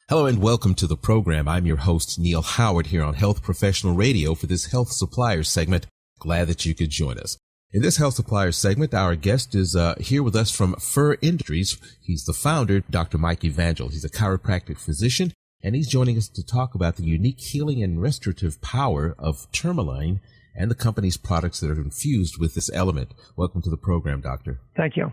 Hello and welcome to the program. I'm your host, Neil Howard, here on Health Professional Radio for this Health Suppliers segment. Glad that you could join us. In this Health Suppliers segment, our guest is here with us from FIR Industries. He's the founder, Dr. Mike Evangel. He's a chiropractic physician, and he's joining us to talk about the unique healing and restorative power of Tourmaline and the company's products that are infused with this element. Welcome to the program, Doctor. Thank you.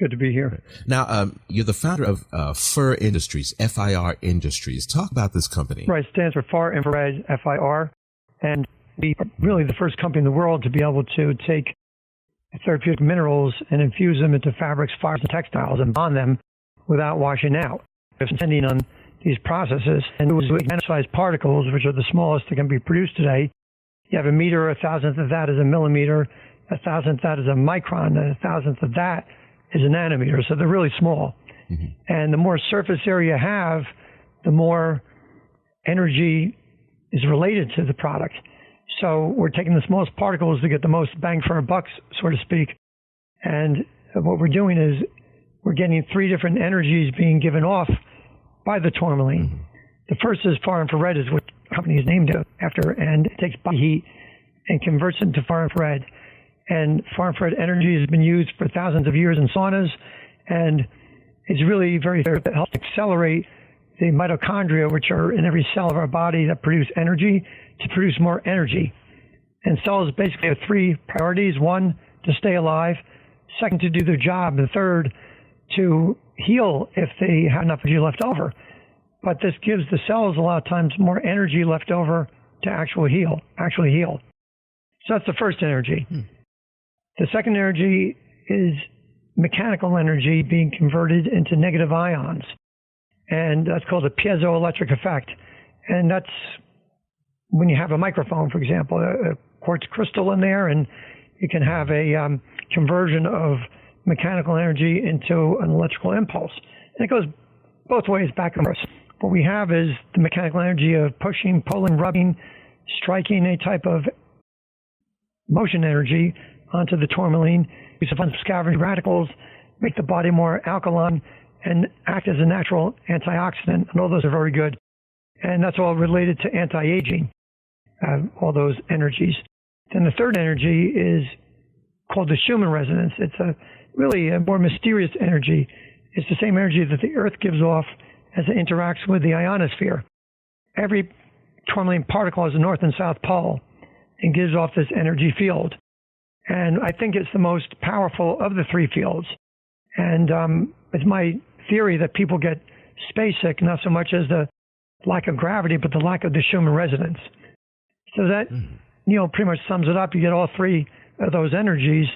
Good to be here. Now, you're the founder of FIR Industries, FIR Industries. Talk about this company. Right, it stands for Far Infrared, FIR, and we are really the first company in the world to be able to take therapeutic minerals and infuse them into fabrics, fibers, and textiles and bond them without washing out. Depending on these processes, and those nano-sized particles, which are the smallest that can be produced today. You have a meter, a thousandth of that is a millimeter, a thousandth of that is a micron, and a thousandth of that is a nanometer, so they're really small. Mm-hmm. And the more surface area you have, the more energy is related to the product. So we're taking the smallest particles to get the most bang for our bucks, so to speak. And what we're doing is we're getting three different energies being given off by the Tourmaline. Mm-hmm. The first is far infrared, is what the company is named after, and it takes body heat and converts it into far infrared. And far infrared energy has been used for thousands of years in saunas, and it's really very it helps accelerate the mitochondria, which are in every cell of our body that produce energy, to produce more energy. And cells basically have three priorities: one, to stay alive; second, to do their job; and third, to heal if they have enough energy left over. But this gives the cells a lot of times more energy left over to actually heal. So that's the first energy. The second energy is mechanical energy being converted into negative ions, and that's called a piezoelectric effect. And that's when you have a microphone, for example, a quartz crystal in there, and you can have a conversion of mechanical energy into an electrical impulse. And it goes both ways, back and forth. What we have is the mechanical energy of pushing, pulling, rubbing, striking, a type of motion energy onto the Tourmaline. Use of scavenged radicals, make the body more alkaline, and act as a natural antioxidant. And all those are very good. And that's all related to anti-aging, all those energies. Then the third energy is called the Schumann Resonance. It's really a more mysterious energy. It's the same energy that the Earth gives off as it interacts with the ionosphere. Every Tourmaline particle has a north and south pole and gives off this energy field. And I think it's the most powerful of the three fields. And it's my theory that people get space sick, not so much as the lack of gravity, but the lack of the Schumann resonance. So that, pretty much sums it up. You get all three of those energies,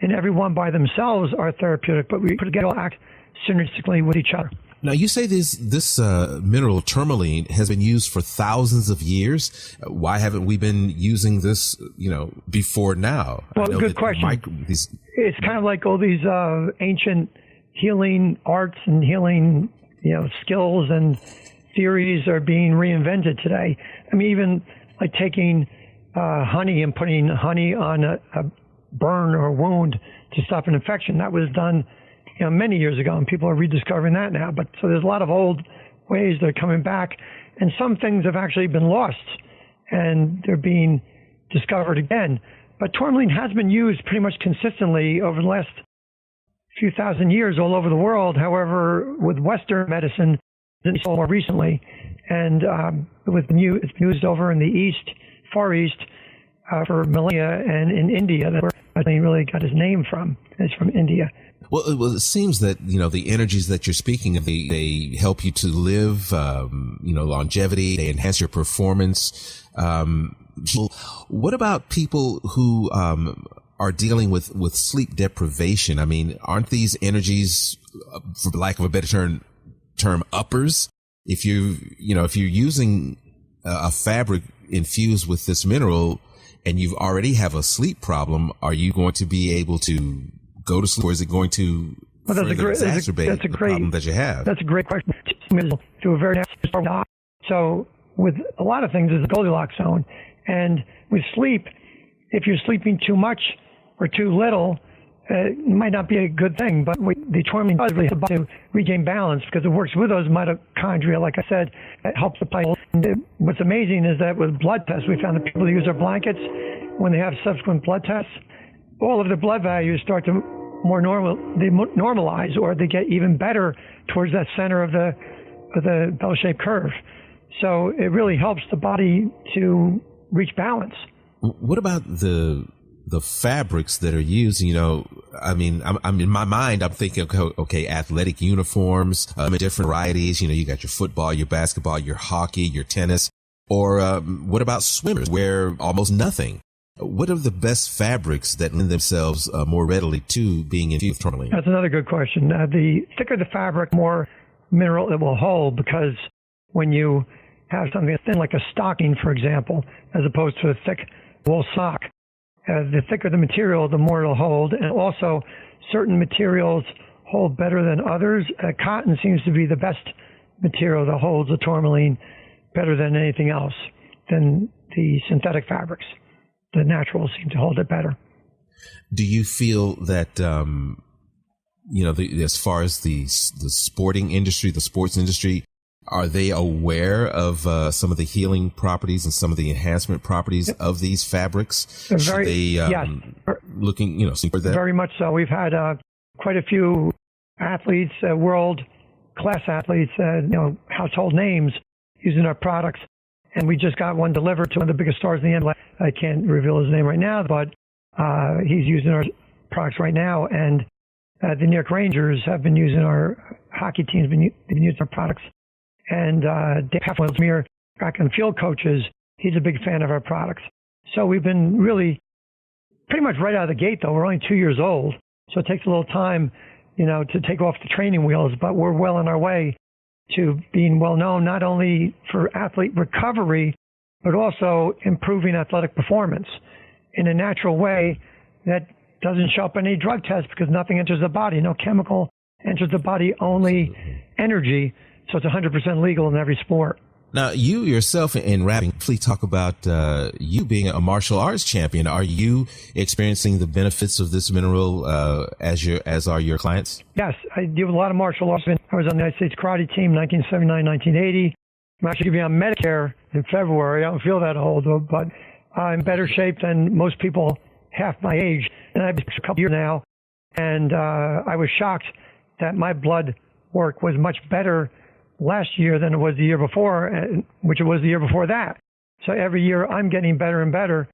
and every one by themselves are therapeutic, but we put together, act synergistically with each other. Now, you say this mineral tourmaline has been used for thousands of years. Why haven't we been using this, before now? Well, good question. It's kind of like all these ancient healing arts and healing, skills and theories are being reinvented today. I mean, even like taking honey and putting honey on a burn or wound to stop an infection. That was done many years ago, and people are rediscovering that now. But so there's a lot of old ways that are coming back, and some things have actually been lost, and they're being discovered again. But tourmaline has been used pretty much consistently over the last few thousand years all over the world. However, with Western medicine, it's more recently, and it's been used over in the East, Far East, for millennia, and in India. That's where he really got his name from. It's from India. Well, it seems that, the energies that you're speaking of, they help you to live, longevity, they enhance your performance. What about people who are dealing with sleep deprivation? I mean, aren't these energies, for lack of a better term uppers? If you're using a fabric infused with this mineral and you already have a sleep problem, are you going to be able to go to sleep, or is it going to exacerbate the problem that you have? That's a great question. To a very so with a lot of things, there's a Goldilocks zone, and with sleep, if you're sleeping too much or too little, it might not be a good thing, but the Tourmaline does really help to regain balance because it works with those mitochondria. Like I said, it helps the pulse. And what's amazing is that with blood tests, we found that people who use our blankets, when they have subsequent blood tests, all of the blood values start to they normalize, or they get even better towards that center of the bell-shaped curve. So it really helps the body to reach balance. What about the fabrics that are used? I'm in my mind, I'm thinking, okay, athletic uniforms, different varieties. You got your football, your basketball, your hockey, your tennis. Or what about swimmers wear almost nothing? What are the best fabrics that lend themselves more readily to being infused with tourmaline? That's another good question. The thicker the fabric, more mineral it will hold, because when you have something thin like a stocking, for example, as opposed to a thick wool sock, the thicker the material, the more it'll hold. And also, certain materials hold better than others. Cotton seems to be the best material that holds the tourmaline better than anything else, than the synthetic fabrics. The naturals seem to hold it better. Do you feel that, as far as the sporting industry, the sports industry, are they aware of some of the healing properties and some of the enhancement properties of these fabrics? Should they yes. Looking, for that? Very much so. We've had quite a few athletes, world-class athletes, household names using our products. And we just got one delivered to one of the biggest stars in the NBA. I can't reveal his name right now, but he's using our products right now. And the New York Rangers have been using our hockey teams, been using our products. And Dave Heffler, track and field coaches, he's a big fan of our products. So we've been really pretty much right out of the gate, though. We're only 2 years old, so it takes a little time, to take off the training wheels. But we're well on our way to being well known, not only for athlete recovery, but also improving athletic performance in a natural way that doesn't show up in any drug test, because nothing enters the body. No chemical enters the body, only energy. So it's 100% legal in every sport. Now, you yourself in rapping, please talk about you being a martial arts champion. Are you experiencing the benefits of this mineral as are your clients? Yes, I deal with a lot of martial arts. I was on the United States karate team 1979, 1980. I'm actually going to be on Medicare in February. I don't feel that old, but I'm in better shape than most people half my age. And I've been a couple years now, and I was shocked that my blood work was much better last year than it was the year before, which it was the year before that. So every year I'm getting better and better.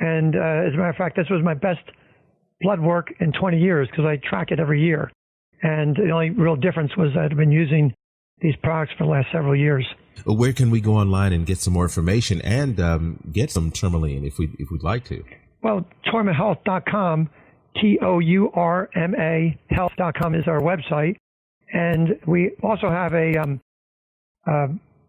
And as a matter of fact, this was my best blood work in 20 years, because I track it every year. And the only real difference was that I've been using these products for the last several years. Where can we go online and get some more information and get some tourmaline if we'd like to? Well, tourmahealth.com, Tourma health.com is our website. And we also have a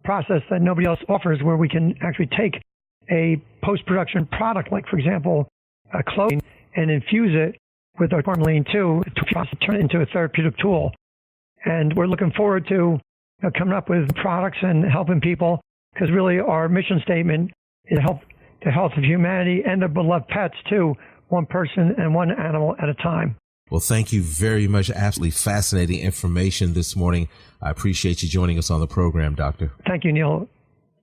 process that nobody else offers, where we can actually take a post-production product, like, for example, clothing, and infuse it with our Tourmaline 2 to turn it into a therapeutic tool. And we're looking forward to coming up with products and helping people, because really our mission statement is help the health of humanity and their beloved pets too, one person and one animal at a time. Well, thank you very much. Absolutely fascinating information this morning. I appreciate you joining us on the program, Doctor. Thank you, Neil.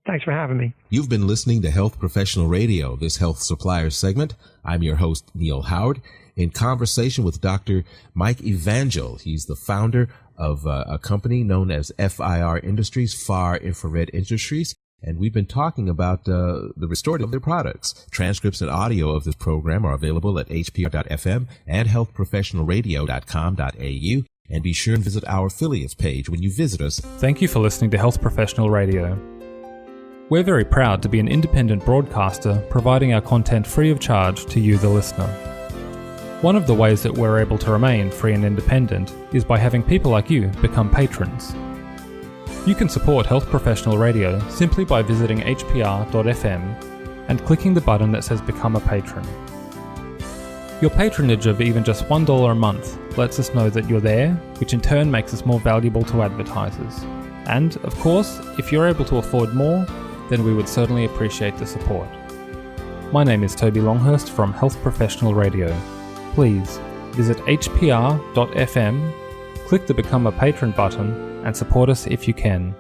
Thanks for having me. You've been listening to Health Professional Radio, this Health Suppliers segment. I'm your host, Neil Howard, in conversation with Dr. Mike Evangel. He's the founder of a company known as FIR Industries, FAR Infrared Industries. And we've been talking about the restorative of their products. Transcripts and audio of this program are available at hpr.fm and healthprofessionalradio.com.au. And be sure and visit our affiliates page when you visit us. Thank you for listening to Health Professional Radio. We're very proud to be an independent broadcaster, providing our content free of charge to you, the listener. One of the ways that we're able to remain free and independent is by having people like you become patrons. You can support Health Professional Radio simply by visiting hpr.fm and clicking the button that says Become a Patron. Your patronage of even just $1 a month lets us know that you're there, which in turn makes us more valuable to advertisers. And, of course, if you're able to afford more, then we would certainly appreciate the support. My name is Toby Longhurst from Health Professional Radio. Please, visit hpr.fm, click the Become a Patron button, and support us if you can.